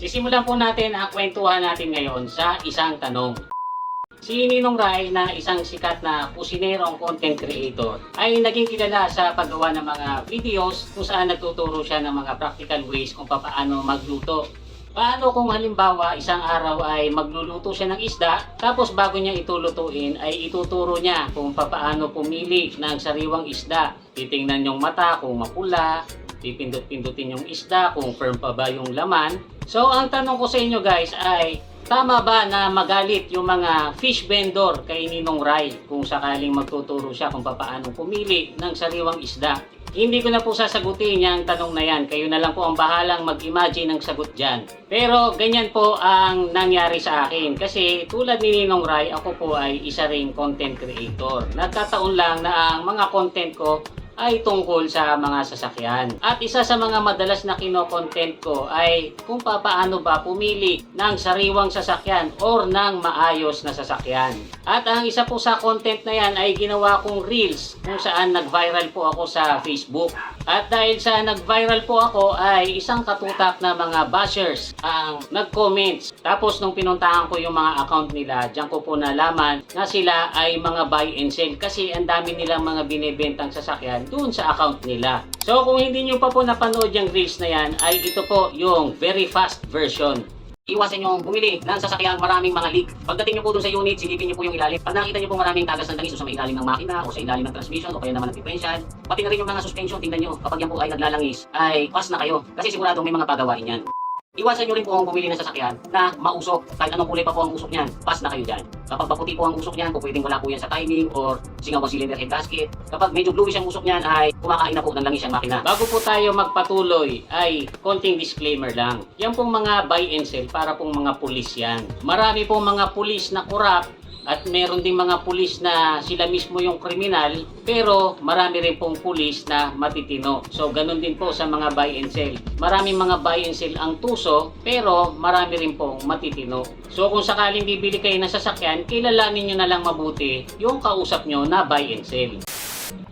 Sisimulan po natin ang kwentuhan natin ngayon sa isang tanong. Si Ninong Ry na isang sikat na kusinerong content creator ay naging kilala sa paggawa ng mga videos kung saan nagtuturo siya ng mga practical ways kung paano magluto. Paano kung halimbawa isang araw ay magluluto siya ng isda, tapos bago niya ito lutuin ay ituturo niya kung paano pumili ng sariwang isda. Titingnan yung mata kung mapula, pipindot-pindutin yung isda kung firm pa ba yung laman. So ang tanong ko sa inyo guys ay, tama ba na magalit yung mga fish vendor kay Ninong Ry kung sakaling magtuturo siya kung paano pumili ng sariwang isda? Hindi ko na po sasagutin yung tanong na yan. Kayo na lang po ang bahalang mag-imagine ng sagot dyan. Pero ganyan po ang nangyari sa akin. Kasi tulad ni Ninong Ry, ako po ay isa ring content creator. Nagkataon lang na ang mga content ko ay tungkol sa mga sasakyan. At isa sa mga madalas na kino-content ko ay kung paano ba pumili ng sariwang sasakyan or ng maayos na sasakyan. At ang isa po sa content na yan ay ginawa kong reels kung saan nag-viral po ako sa Facebook. At dahil sa nag-viral po ako ay isang katutak na mga bashers ang nag-comments. Tapos nung pinuntahan ko yung mga account nila, diyan ko po nalaman na sila ay mga buy and sell kasi ang dami nilang mga binebentang sasakyan doon sa account nila. So kung hindi nyo pa po napanood yung reels na yan, ay ito po yung very fast version. Iwasan nyo bumili ng sasakyang maraming mga leak. Pagdating nyo po dun sa unit, silipin nyo po yung ilalim. Pag nakita nyo po maraming tagas ng langis o sa may ilalim ng makina o sa ilalim ng transmission o kaya naman ng differential, pati na rin yung mga suspension, tingnan nyo. Kapag yan po ay naglalangis, ay pass na kayo. Kasi siguradong may mga pagawain yan. Iwasan nyo rin po ang bumili ng sasakyan na mausok. Kahit anong kulay pa po ang usok niyan, pass na kayo dyan. Kapag maputi po ang usok niyan, kung pwedeng wala po yan sa timing or singaw ang cylinder head gasket. Kapag medyo bluish ang usok niyan, ay kumakain na po ng langis ang makina. Bago po tayo magpatuloy, ay konting disclaimer lang. Yan pong mga buy and sell para pong mga pulis yan. Marami pong mga pulis na corrupt at meron ding mga pulis na sila mismo yung kriminal, pero marami rin pong pulis na matitino. So ganun din po sa mga buy and sell. Maraming mga buy and sell ang tuso, pero marami rin pong matitino. So kung sakaling bibili kayo ng sasakyan, kilalanin nyo na lang mabuti yung kausap nyo na buy and sell.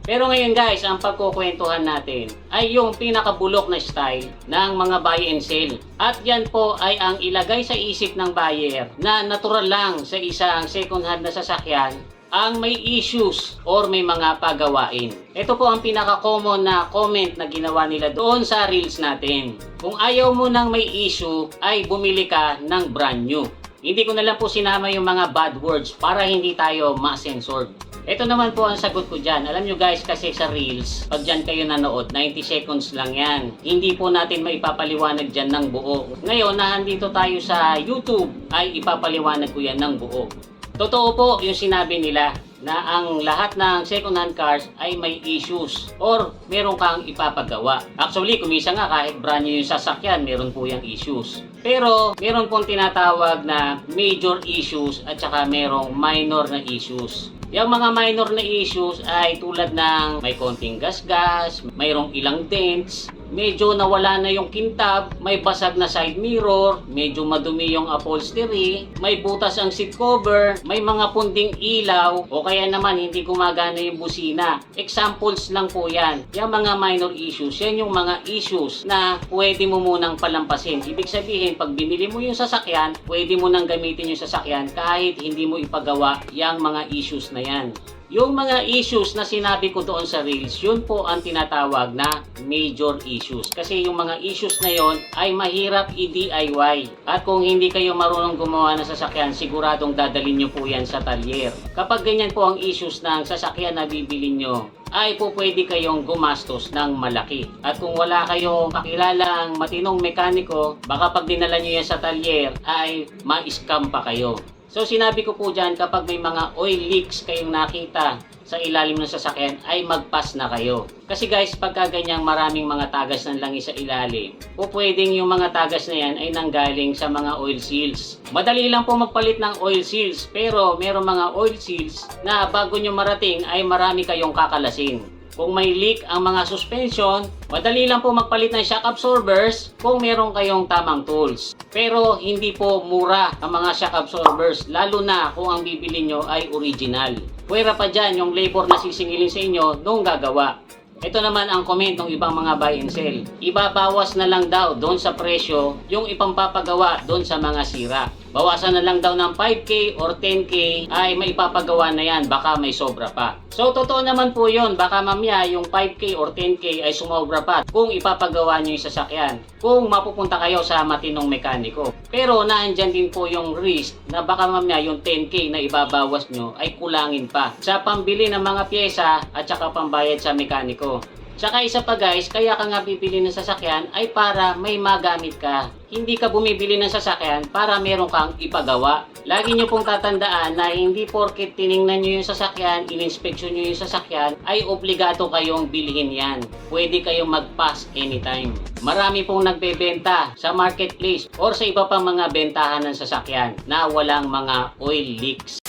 Pero ngayon guys, ang pagkukwentuhan natin ay yung pinakabulok na style ng mga buy and sell. At yan po ay ang ilagay sa isip ng buyer na natural lang sa isang second hand na sasakyan ang may issues or may mga pagawain. Ito po ang pinaka-common na comment na ginawa nila doon sa reels natin. Kung ayaw mo ng may issue ay bumili ka ng brand new. Hindi ko na lang po sinama yung mga bad words para hindi tayo ma-censored. Ito naman po ang sagot ko dyan. Alam nyo guys, kasi sa Reels, pag dyan kayo nanood, 90 seconds lang yan. Hindi po natin maipapaliwanag dyan ng buo. Ngayon, na andito tayo sa YouTube, ay ipapaliwanag ko yan ng buo. Totoo po yung sinabi nila na ang lahat ng second-hand cars ay may issues or meron kang ipapagawa. Actually, kumisa nga kahit brand new yung sasakyan, meron po yung issues. Pero meron pong tinatawag na major issues at saka merong minor na issues. Yung mga minor na issues ay tulad ng may konting gasgas, mayroong ilang dents, medyo nawala na yung kintab, may basag na side mirror, medyo madumi yung upholstery, may butas ang seat cover, may mga punding ilaw, o kaya naman hindi gumagana yung busina. Examples lang po yan. Yung mga minor issues, yan yung mga issues na pwede mo munang palampasin. Ibig sabihin, pag binili mo yung sasakyan, pwede mo nang gamitin yung sasakyan kahit hindi mo ipagawa yung mga issues na yan. Yung mga issues na sinabi ko doon sa Reels, yun po ang tinatawag na major issues. Kasi yung mga issues na yon ay mahirap i-DIY. At kung hindi kayo marunong gumawa ng sasakyan, siguradong dadalhin nyo po yan sa talyer. Kapag ganyan po ang issues ng sasakyan na bibili nyo, ay po pwede kayong gumastos ng malaki. At kung wala kayong kakilalang matinong mekaniko, baka pag dinala nyo yan sa talyer, ay ma-scam pa kayo. So sinabi ko po dyan, kapag may mga oil leaks kayong nakita sa ilalim ng sasakyan, ay mag-pass na kayo. Kasi guys, pagka ganyang maraming mga tagas ng langis sa ilalim, po pwedeng yung mga tagas na yan ay nanggaling sa mga oil seals. Madali lang po magpalit ng oil seals, pero meron mga oil seals na bago nyo marating ay marami kayong kakalasin. Kung may leak ang mga suspension, madali lang po magpalit ng shock absorbers kung meron kayong tamang tools. Pero hindi po mura ang mga shock absorbers, lalo na kung ang bibili nyo ay original. Pwera pa dyan yung labor na sisingilin sa inyo nung gagawa. Ito naman ang comment ng ibang mga buy and sell. Ibabawas na lang daw doon sa presyo yung ipampapagawa doon sa mga sira. Bawasan na lang daw ng 5K or 10K ay maipapagawa na yan, baka may sobra pa. So totoo naman po yun, baka mamaya yung 5K or 10K ay sumobra pa kung ipapagawa nyo yung sasakyan, kung mapupunta kayo sa matinong mekaniko. Pero naandyan din po yung risk na baka mamaya yung 10K na ibabawas nyo ay kulangin pa sa pambili ng mga pyesa at saka pambayad sa mekaniko. Tsaka isa pa guys, kaya ka nga bibili ng sasakyan ay para may magamit ka. Hindi ka bumibili ng sasakyan para meron kang ipagawa. Lagi nyo pong tatandaan na hindi porket tiningnan nyo yung sasakyan, in-inspection nyo yung sasakyan, ay obligado kayong bilhin yan. Pwede kayong mag-pass anytime. Marami pong nagbebenta sa marketplace or sa iba pang mga bentahan ng sasakyan na walang mga oil leaks.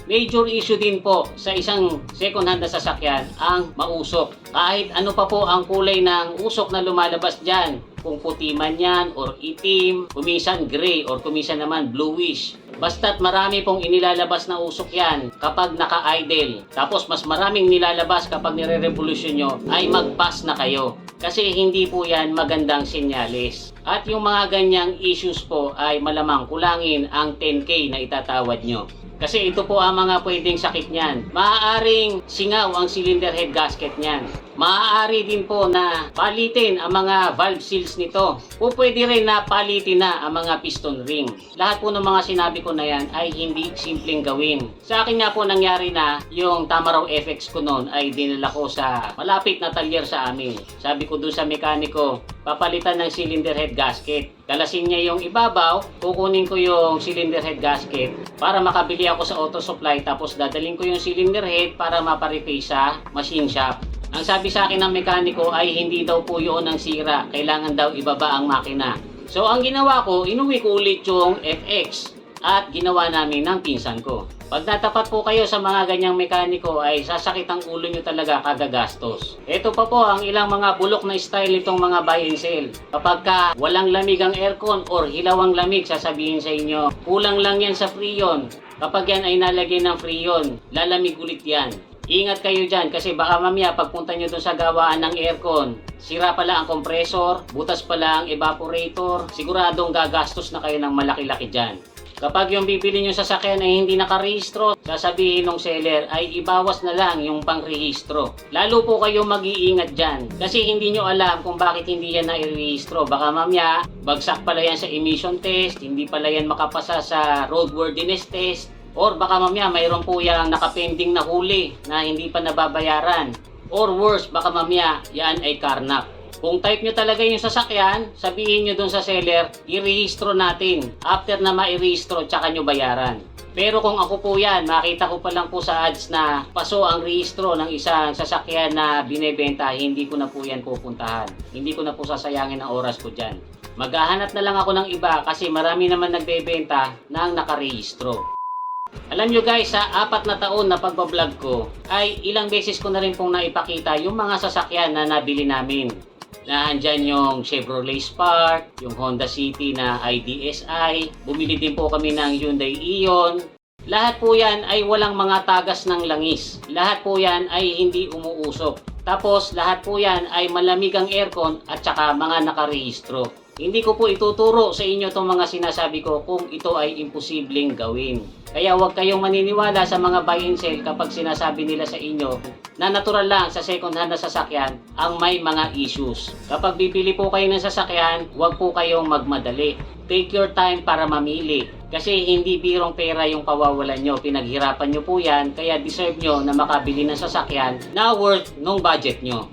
Major issue din po sa isang second hand na sasakyan ang mausok. Kahit ano pa po ang kulay ng usok na lumalabas dyan, kung puti man yan or itim, kumisan gray or kumisan naman bluish. Basta't marami pong inilalabas na usok yan kapag naka-idle. Tapos mas maraming nilalabas kapag nire-revolution nyo ay mag-pass na kayo. Kasi hindi po yan magandang senyales. At yung mga ganyang issues po ay malamang kulangin ang 10K na itatawad nyo. Kasi ito po ang mga pwedeng sakit niyan. Maaaring singaw ang cylinder head gasket niyan. Maaari din po na palitin ang mga valve seals nito. O pwede rin na palitin na ang mga piston ring. Lahat po ng mga sinabi ko na yan ay hindi simpleng gawin. Sa akin nga po nangyari na yung Tamaraw FX ko noon ay dinala ko sa malapit na talyer sa amin. Sabi ko doon sa mekaniko, papalitan ng cylinder head gasket. Kalasin niya yung ibabaw, kukunin ko yung cylinder head gasket para makabili ako sa auto supply, tapos dadalhin ko yung cylinder head para mapareplace sa machine shop. Ang sabi sa akin ng mekaniko ay hindi daw po yun ang sira, kailangan daw ibaba ang makina. So ang ginawa ko, inuwi ko ulit yung FX at ginawa namin ng pinsan ko. Pag natapat po kayo sa mga ganyang mekaniko ay sasakit ang ulo nyo talaga kada gastos. Ito pa po ang ilang mga bulok na style itong mga buy and sell. Kapag ka walang lamig ang aircon or hilawang lamig, sasabihin sa inyo, kulang lang yan sa freon. Kapag yan ay nalagay ng freon, lalamig ulit yan. Ingat kayo dyan kasi baka mamaya pagpunta nyo dun sa gawaan ng aircon, sira pala ang compressor, butas pala ang evaporator, siguradong gagastos na kayo ng malaki-laki dyan. Kapag yung bibili nyo sasakyan ay hindi nakarehistro, sasabihin ng seller ay ibawas na lang yung pangrehistro. Lalo po kayo mag-iingat dyan kasi hindi nyo alam kung bakit hindi yan nairehistro. Baka mamaya, bagsak pala yan sa emission test, hindi pala yan makapasa sa roadworthiness test, or baka mamaya mayroon po yung nakapending na huli na hindi pa nababayaran. Or worse, baka mamaya yan ay karnak. Kung type nyo talaga yung sasakyan, sabihin nyo dun sa seller, i-rehistro natin. After na ma-rehistro, tsaka nyo bayaran. Pero kung ako po yan, makita ko pa lang po sa ads na paso ang rehistro ng isang sasakyan na binebenta, hindi ko na po yan pupuntahan. Hindi ko na po sasayangin ang oras ko dyan. Maghahanap na lang ako ng iba kasi marami naman nagbebenta ng nakarehistro. Alam nyo guys, sa 4 na taon na pagbablog ko, ay ilang beses ko na rin pong naipakita yung mga sasakyan na nabili namin. Naandyan yung Chevrolet Spark, yung Honda City na IDSI, bumili din po kami ng Hyundai Ion. Lahat po yan ay walang mga tagas ng langis. Lahat po yan ay hindi umuusok. Tapos lahat po yan ay malamig ang aircon at saka mga nakarehistro. Hindi ko po ituturo sa inyo itong mga sinasabi ko kung ito ay imposibleng gawin. Kaya huwag kayong maniniwala sa mga buy and sell kapag sinasabi nila sa inyo na natural lang sa second hand na sasakyan ang may mga issues. Kapag bibili po kayo ng sasakyan, huwag po kayong magmadali. Take your time para mamili. Kasi hindi birong pera yung pawawalan nyo. Pinaghirapan nyo po yan, kaya deserve nyo na makabili ng sasakyan na worth nung budget nyo.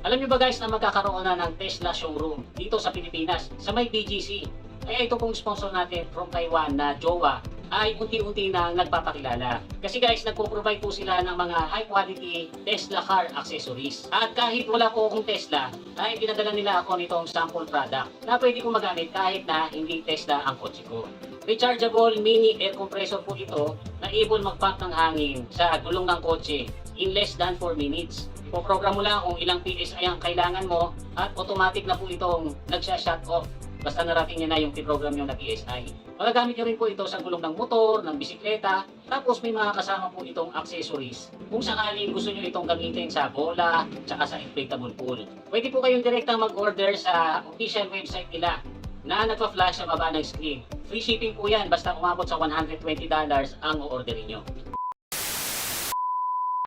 Alam nyo ba guys na magkakaroon na ng Tesla showroom dito sa Pilipinas, sa may BGC. Kaya ito pong sponsor natin from Taiwan na Jowa ay unti-unti na nagpapakilala. Kasi guys, nagpo-provide po sila ng mga high quality Tesla car accessories. At kahit wala po akong Tesla, ay pinadala nila ako nitong sample product na pwede kong magamit kahit na hindi Tesla ang kotse ko. Rechargeable mini air compressor po ito na able mag-pump ng hangin sa gulong ng kotse in less than 4 minutes. Poprogram mo lang kung ilang PSI ang kailangan mo at automatic na po itong nagsha-shut off. Basta narating niya na yung program yung na PSI. Magagamit nyo rin po ito sa gulong ng motor, ng bisikleta, Tapos may mga kasama po itong accessories. Kung sakaling gusto nyo itong gamitin sa bola, tsaka sa inflatable pool. Pwede po kayong direktang mag-order sa official website nila na nagpa-flash sa baba ng screen. Free shipping po yan basta umabot sa $120 ang o-orderin nyo.